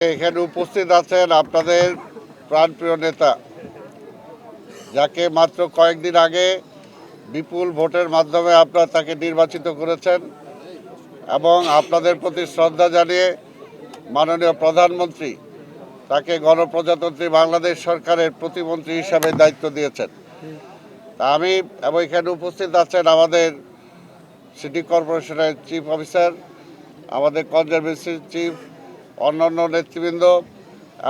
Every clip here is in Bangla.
এখানে উপস্থিত আছেন আপনাদের প্রাণপ্রিয় নেতা, যাকে মাত্র কয়েকদিন আগে বিপুল ভোটের মাধ্যমে আপনারা তাকে নির্বাচিত করেছেন এবং আপনাদের প্রতি শ্রদ্ধা জানিয়ে মাননীয় প্রধানমন্ত্রী তাকে গণপ্রজাতন্ত্রী বাংলাদেশ সরকারের প্রতিমন্ত্রী হিসাবে দায়িত্ব দিয়েছেন। তা আমি এবং এখানে উপস্থিত আছেন আমাদের সিটি কর্পোরেশনের চিফ অফিসার, আমাদের কনজারভেন্সি চিফ, অন্যান্য নেতৃবৃন্দ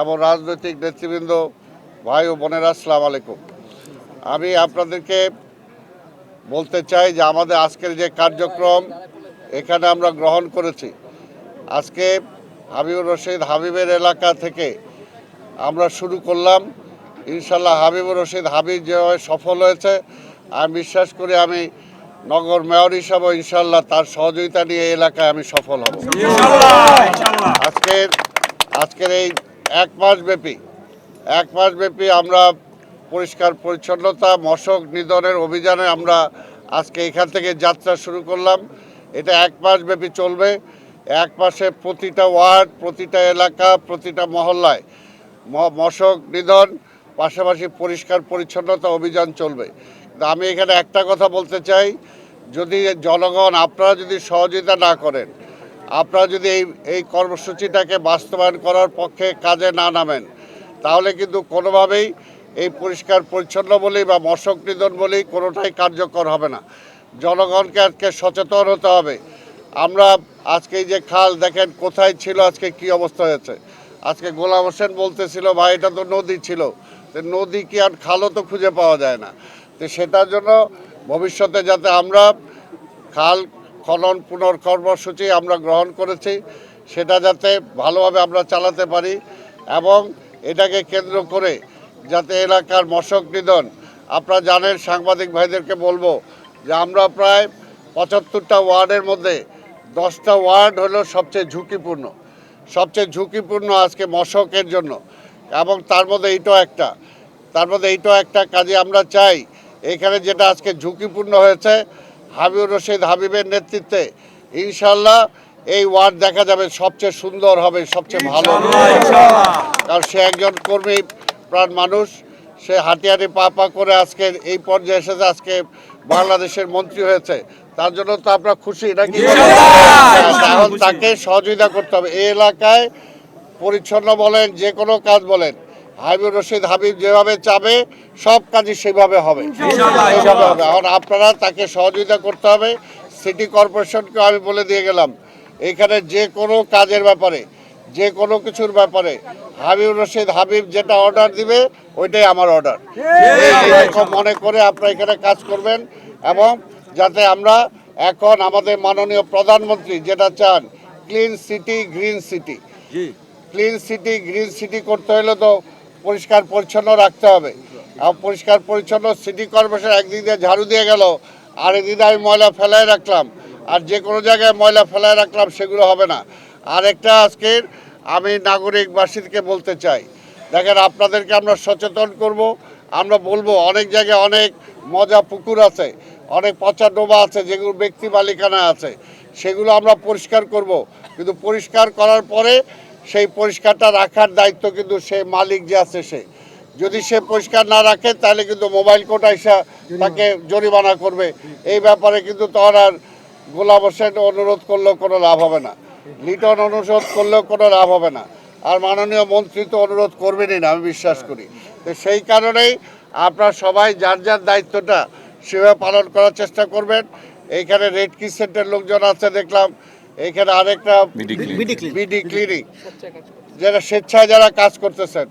এবং রাজনৈতিক নেতৃবৃন্দ, ভাই ও বোনেরা, আসসালামু আলাইকুম। আমি আপনাদেরকে বলতে চাই যে আমাদের আজকের যে কার্যক্রম এখানে আমরা গ্রহণ করেছি, আজকে হাবিবুর রশিদ হাবিবের এলাকা থেকে আমরা শুরু করলাম। ইনশাল্লাহ হাবিবুর রশিদ হাবিব যেভাবে সফল হয়েছে, আমি বিশ্বাস করি আমি নগর মেয়র হিসাবে ইনশাল্লাহ তার সহযোগিতা নিয়ে এই এলাকায় আমি সফল হব। আজকের এই এক মাস ব্যাপী আমরা পরিষ্কার পরিচ্ছন্নতা মশক নিধনের অভিযানে আমরা আজকে এখান থেকে যাত্রা শুরু করলাম। এটা এক মাস ব্যাপী চলবে। এক মাসে প্রতিটা ওয়ার্ড, প্রতিটা এলাকা, প্রতিটা মহল্লায় মশক নিধন, পাশাপাশি পরিষ্কার পরিচ্ছন্নতা অভিযান চলবে। আমি এখানে একটা কথা বলতে চাই, যদি জনগণ আপনারা যদি সহযোগিতা না করেন, আপনারা যদি এই কর্মসূচিটাকে বাস্তবায়ন করার পক্ষে কাজে না নামেন, তাহলে কিন্তু কোনোভাবেই এই পরিষ্কার পরিচ্ছন্ন বলি বা মশক নিধন বলি কোনোটাই কার্যকর হবে না। জনগণকে আজকে সচেতন হতে হবে। আমরা আজকে এই যে খাল দেখেন কোথায় ছিল, আজকে কি অবস্থা হয়েছে। আজকে গোলাম হোসেন বলতেছিল, ভাই এটা তো নদী ছিল, নদী কি আর খালও তো খুঁজে পাওয়া যায় না। তো সেটার জন্য ভবিষ্যতে যাতে আমরা খাল খনন পুনর্কর্মসূচি আমরা গ্রহণ করেছি, সেটা যাতে ভালোভাবে আমরা চালাতে পারি এবং এটাকে কেন্দ্র করে যাতে এলাকার মশক নিধন, আপনারা জানেন, সাংবাদিক ভাইদেরকে বলবো যে আমরা প্রায় ৭৫টা ওয়ার্ডের মধ্যে 10টা ওয়ার্ড হলো সবচেয়ে ঝুঁকিপূর্ণ আজকে মশকের জন্য, এবং তার মধ্যে এইটাও একটা কাজে আমরা চাই এখানে যেটা আজকে ঝুঁকিপূর্ণ হয়েছে, হাবিবুর রশিদ হাবিবের নেতৃত্বে ইনশাল্লাহ এই ওয়ার্ড দেখা যাবে সবচেয়ে সুন্দর হবে, সবচেয়ে ভালো। কারণ সে একজন কর্মী প্রাণ মানুষ, সে হাঁটি পা করে আজকে এই পর্যায়ে এসেছে, আজকে বাংলাদেশের মন্ত্রী হয়েছে। তার জন্য তো আমরা খুশি নাকি? এখন তাকে সহযোগিতা করতে হবে। এই এলাকায় পরিচ্ছন্ন বলেন, যে কোনো কাজ বলেন, হাবিবুর রশিদ হাবিব যেভাবে চাবে সব কাজই সেভাবে হবে। এখন আপনারা তাকে সহযোগিতা করতে হবে। সিটি কর্পোরেশনকে আমি বলে দিয়ে গেলাম, এখানে যে কোনো কাজের ব্যাপারে, যে কোনো কিছুর ব্যাপারে হাবিবুর রশিদ হাবিব যেটা অর্ডার দিবে ওইটাই আমার অর্ডার, এরকম মনে করে আপনারা এখানে কাজ করবেন। এবং যাতে আমরা এখন আমাদের মাননীয় প্রধানমন্ত্রী যেটা চান, ক্লিন সিটি গ্রিন সিটি করতে হলে তো পরিষ্কার পরিচ্ছন্ন রাখতে হবে। আর পরিষ্কার পরিচ্ছন্ন সিটি কর্পোরেশন একদিক দিয়ে ঝাড়ু দিয়ে গেল, আরেকদিক দিয়ে আমি ময়লা ফেলায় রাখলাম, আর যে কোনো জায়গায় ময়লা ফেলায় রাখলাম, সেগুলো হবে না। আরেকটা আজকের আমি নাগরিকবাসীকে বলতে চাই, দেখেন আপনাদেরকে আমরা সচেতন করব। আমরা বলবো অনেক জায়গায় অনেক মজা পুকুর আছে, অনেক পচা ডোবা আছে, যেগুলো ব্যক্তি মালিকানা আছে, সেগুলো আমরা পরিষ্কার করব। কিন্তু পরিষ্কার করার পরে সেই পরিষ্কারটা রাখার দায়িত্ব কিন্তু সে মালিক যে আছে, সে যদি সে পরিষ্কার না রাখে তাহলে কিন্তু মোবাইল কোর্ট এসে তাকে জরিমানা করবে। এই ব্যাপারে কিন্তু তখন আর গোলাম হোসেন অনুরোধ করলেও কোনো লাভ হবে না, লিটন অনুরোধ করলেও কোনো লাভ হবে না, আর মাননীয় মন্ত্রী তো অনুরোধ করবেনই না, আমি বিশ্বাস করি। তো সেই কারণেই আপনারা সবাই যার যার দায়িত্বটা সেভাবে পালন করার চেষ্টা করবেন। এইখানে রেড ক্রিসেন্টের লোকজন আছে দেখলাম, এইখানে আরেকটা বিডি ক্লিনিক, যারা স্বেচ্ছায় যারা কাজ করতেছেন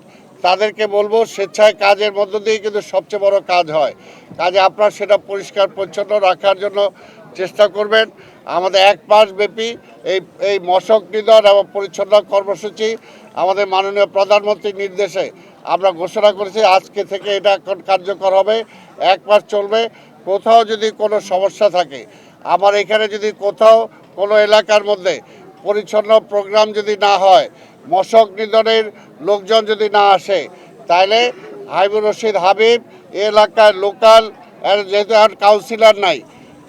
তাদেরকে বলবো, স্বেচ্ছায় কাজের মধ্য দিয়ে কিন্তু সবচেয়ে বড় কাজ হয়। কাজে আপনারা সেটা পরিষ্কার পরিচ্ছন্ন রাখার জন্য চেষ্টা করবেন। আমাদের এক মাস ব্যাপী এই মশক নিধন এবং পরিচ্ছন্ন কর্মসূচি আমাদের মাননীয় প্রধানমন্ত্রীর নির্দেশে আমরা ঘোষণা করেছি। আজকে থেকে এটা এখন কার্যকর হবে, এক মাস চলবে। কোথাও যদি কোনো সমস্যা থাকে, আমার এখানে যদি কোথাও কোনো এলাকার মধ্যে পরিচ্ছন্ন প্রোগ্রাম যদি না হয়, মশক নিধনের লোকজন যদি না আসে, তাহলে হাবিবুর রশিদ হাবিব এলাকার লোকাল, যেহেতু আর কাউন্সিলর নাই,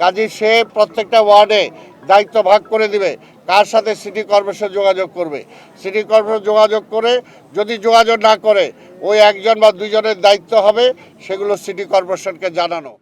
কাজে সে প্রত্যেকটা ওয়ার্ডে দায়িত্ব ভাগ করে দিবে কার সাথে সিটি কর্পোরেশন যোগাযোগ করবে। সিটি কর্পোরেশন যোগাযোগ করে যদি যোগাযোগ না করে ওই একজন বা দুইজনের দায়িত্ব হবে সেগুলো সিটি কর্পোরেশনকে জানানো।